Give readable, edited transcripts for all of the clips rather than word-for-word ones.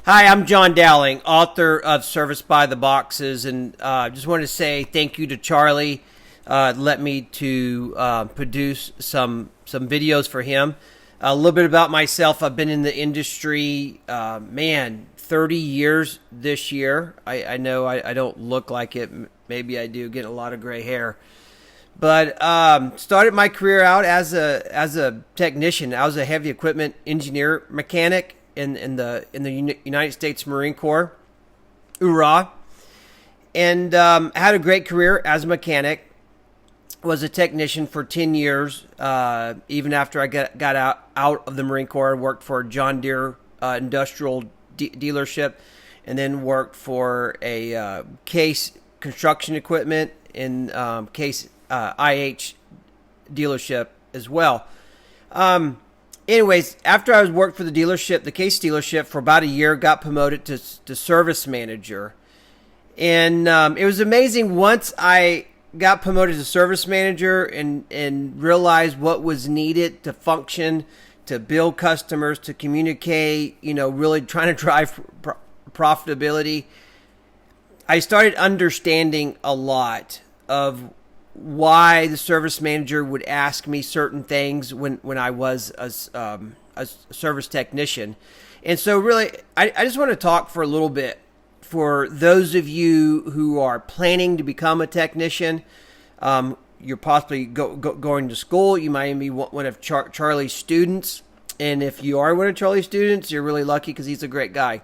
Hi, I'm John Dowling, author of Service by the Boxes, and just wanted to say thank you to Charlie. Let me to produce some videos for him. A little bit about myself. I've been in the industry, 30 years this year. I know I don't look like it. Maybe I do, getting a lot of gray hair. But started my career out as a technician. I was a heavy equipment engineer mechanic in the United States Marine Corps, URA, and had a great career as a mechanic. Was a technician for 10 years. Even after I got out of the Marine Corps, I worked for John Deere Industrial Dealership, and then worked for a Case Construction Equipment in Case IH dealership as well. Anyways, after I worked for the dealership, the Case dealership, for about a year, got promoted to service manager. And it was amazing once I got promoted to service manager and realized what was needed to function, to build customers, to communicate, really trying to drive profitability. I started understanding a lot of why the service manager would ask me certain things when I was a service technician. And so really, I just want to talk for a little bit for those of you who are planning to become a technician. You're possibly going to school. You might be one of Charlie's students. And if you are one of Charlie's students, you're really lucky because he's a great guy.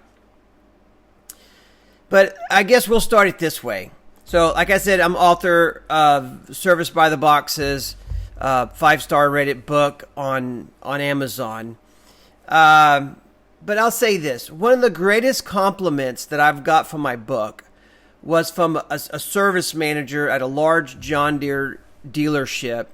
But I guess we'll start it this way. So, like I said, I'm author of Service by the Boxes, 5-star rated book on Amazon. But I'll say this. One of the greatest compliments that I've got from my book was from a service manager at a large John Deere dealership.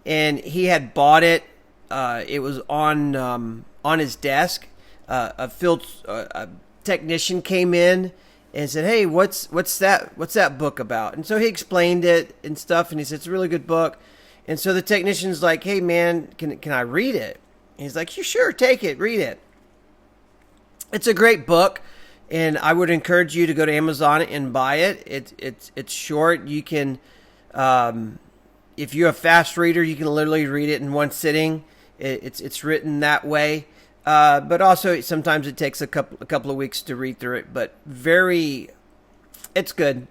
And he had bought it. It was on his desk. A technician came in and said, "Hey, what's that book about?" And so he explained it and stuff, and he said, "It's a really good book." And so the technician's like, "Hey, man, can I read it?" And he's like, "You sure, take it, read it." It's a great book, and I would encourage you to go to Amazon and buy it. It's short. You can, if you're a fast reader, you can literally read it in one sitting. It's written that way. But also sometimes it takes a couple of weeks to read through it, but it's good.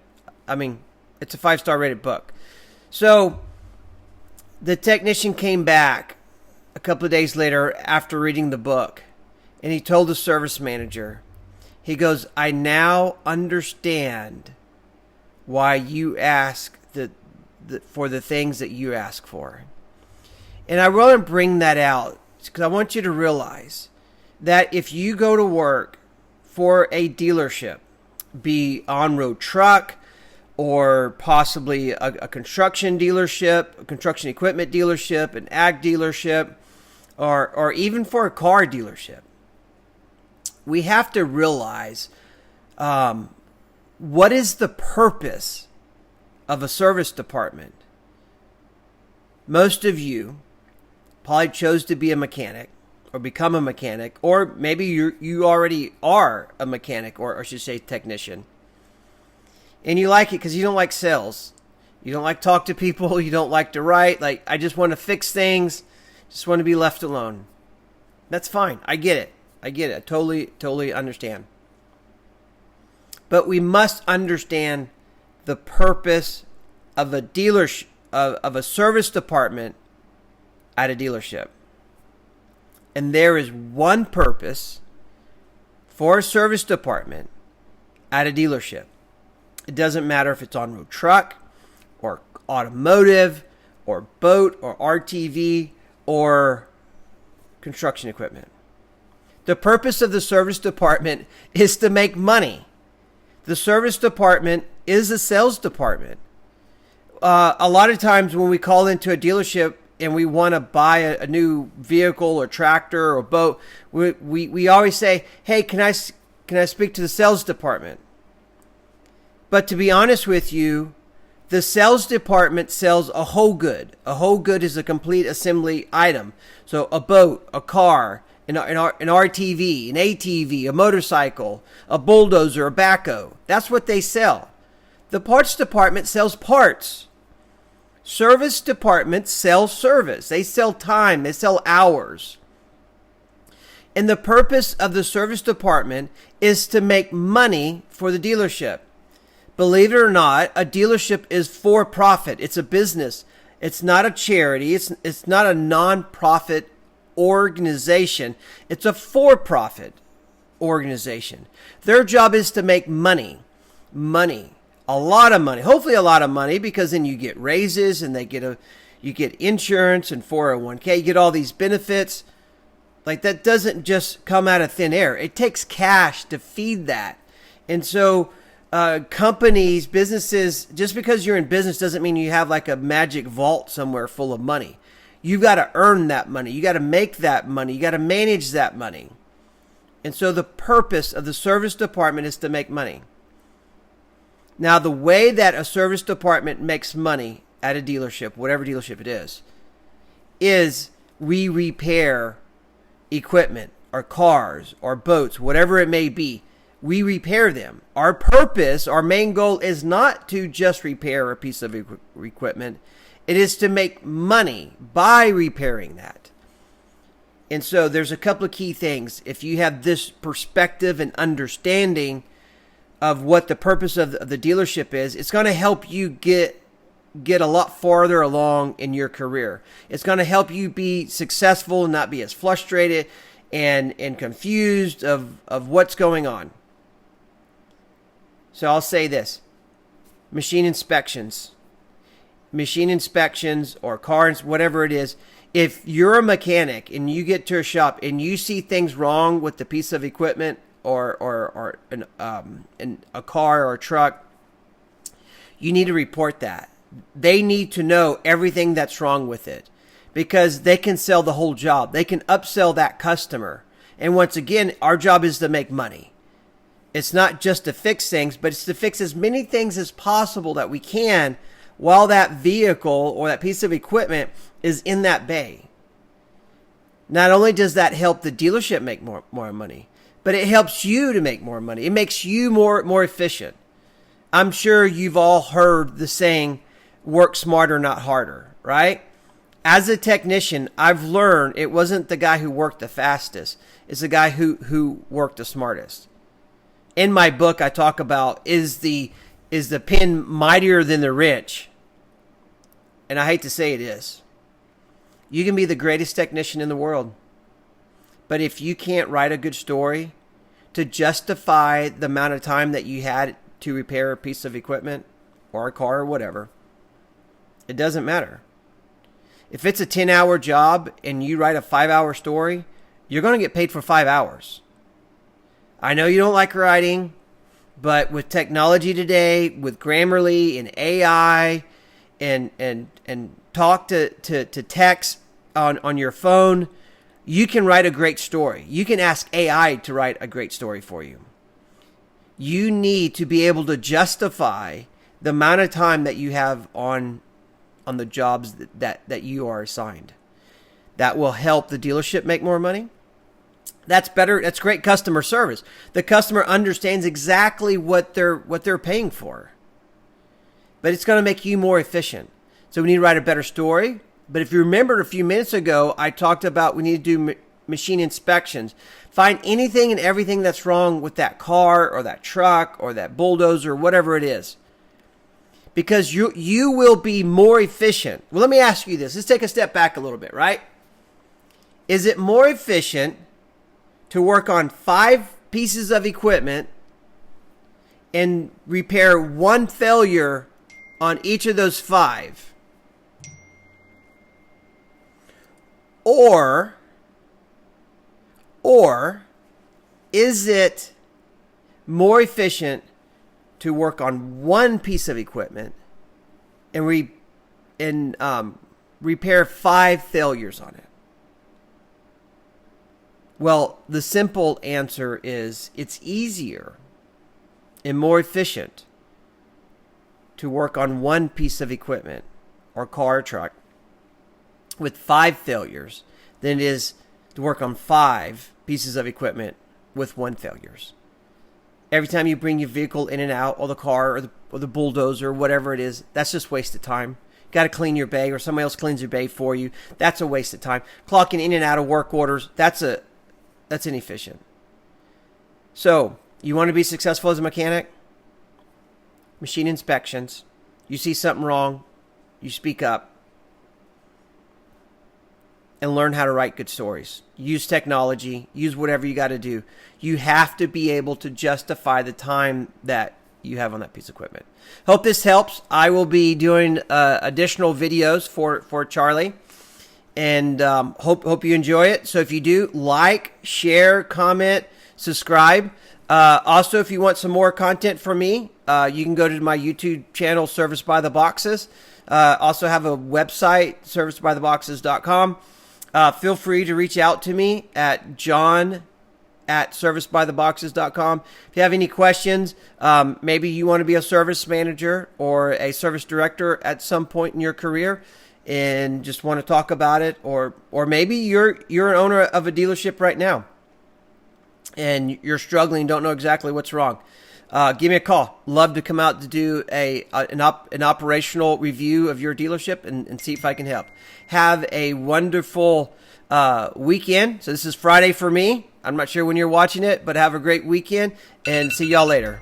I mean, it's a 5-star rated book. So the technician came back a couple of days later after reading the book, and he told the service manager, he goes, "I now understand why you ask for the things that you ask for." And I want to bring that out because I want you to realize that if you go to work for a dealership, be on-road truck or possibly a construction dealership, a construction equipment dealership, an ag dealership, or even for a car dealership, we have to realize what is the purpose of a service department. Most of you probably chose to be a mechanic or become a mechanic, or maybe you already are a mechanic, or I should say technician. And you like it because you don't like sales. You don't like to talk to people. You don't like to write. Like, I just want to fix things. Just want to be left alone. That's fine. I get it. I totally understand. But we must understand the purpose of a dealership, of a service department at a dealership. And there is one purpose for a service department at a dealership. It doesn't matter if it's on-road truck or automotive or boat or RTV or construction equipment. The purpose of the service department is to make money. The service department is a sales department. A lot of times when we call into a dealership and we want to buy a new vehicle or tractor or boat, we always say, "Hey, can I speak to the sales department?" But to be honest with you, the sales department sells a whole good. A whole good is a complete assembly item. So a boat, a car, an RTV, an ATV, a motorcycle, a bulldozer, a backhoe. That's what they sell. The parts department sells parts. Service departments sell service. They sell time. They sell hours. And the purpose of the service department is to make money for the dealership. Believe it or not, a dealership is for profit. It's a business. It's not a charity. It's not a non-profit organization. It's a for-profit organization. Their job is to make money. A lot of money. Hopefully a lot of money, because then you get raises and you get insurance and 401k. You get all these benefits. Like, that doesn't just come out of thin air. It takes cash to feed that. And so companies, businesses, just because you're in business doesn't mean you have like a magic vault somewhere full of money. You've got to earn that money. You got to make that money. You got to manage that money. And so the purpose of the service department is to make money. Now, the way that a service department makes money at a dealership, whatever dealership it is we repair equipment or cars or boats, whatever it may be. We repair them. Our purpose, our main goal is not to just repair a piece of equipment. It is to make money by repairing that. And so there's a couple of key things. If you have this perspective and understanding of what the purpose of the dealership is, it's going to help you get a lot farther along in your career. It's going to help you be successful and not be as frustrated and confused of what's going on. So I'll say this. Machine inspections or cars, whatever it is, if you're a mechanic and you get to a shop and you see things wrong with the piece of equipment or a car or a truck, you need to report that. They need to know everything that's wrong with it, because they can sell the whole job. They can upsell that customer. And once again, our job is to make money. It's not just to fix things, but it's to fix as many things as possible that we can while that vehicle or that piece of equipment is in that bay. Not only does that help the dealership make more money, but it helps you to make more money. It makes you more efficient. I'm sure you've all heard the saying, work smarter, not harder, right? As a technician, I've learned it wasn't the guy who worked the fastest. It's the guy who worked the smartest. In my book, I talk about, is the pen mightier than the rich? And I hate to say it is. You can be the greatest technician in the world, but if you can't write a good story to justify the amount of time that you had to repair a piece of equipment or a car or whatever, it doesn't matter. If it's a 10-hour job and you write a 5-hour story, you're going to get paid for 5 hours. I know you don't like writing, but with technology today, with Grammarly and AI and talk to text on your phone, you can write a great story. You can ask AI to write a great story for you. You need to be able to justify the amount of time that you have on the jobs that you are assigned. That will help the dealership make more money. That's better. That's great customer service. The customer understands exactly what they're paying for. But it's going to make you more efficient. So we need to write a better story. But if you remember a few minutes ago, I talked about we need to do machine inspections. Find anything and everything that's wrong with that car or that truck or that bulldozer or whatever it is. Because you will be more efficient. Well, let me ask you this. Let's take a step back a little bit, right? Is it more efficient to work on 5 pieces of equipment and repair 1 failure on each of those 5? Or is it more efficient to work on 1 piece of equipment and repair 5 failures on it? Well, the simple answer is it's easier and more efficient to work on 1 piece of equipment or car or truck with 5 failures than it is to work on 5 pieces of equipment with 1 failures. Every time you bring your vehicle in and out, or the car, or the bulldozer, or whatever it is, that's just wasted time. You got to clean your bay, or somebody else cleans your bay for you. That's a waste of time. Clocking in and out of work orders, that's inefficient. So, you want to be successful as a mechanic? Machine inspections. You see something wrong, you speak up. And learn how to write good stories. Use technology. Use whatever you got to do. You have to be able to justify the time that you have on that piece of equipment. Hope this helps. I will be doing additional videos for Charlie. And hope you enjoy it. So if you do, like, share, comment, subscribe. Also, if you want some more content from me, you can go to my YouTube channel, Service by the Boxes. Also have a website, servicebytheboxes.com. Feel free to reach out to me at john@servicebytheboxes.com. If you have any questions, maybe you want to be a service manager or a service director at some point in your career and just want to talk about it, or maybe you're an owner of a dealership right now and you're struggling, don't know exactly what's wrong. Give me a call. Love to come out to do an operational review of your dealership and see if I can help. Have a wonderful weekend. So this is Friday for me. I'm not sure when you're watching it, but have a great weekend and see y'all later.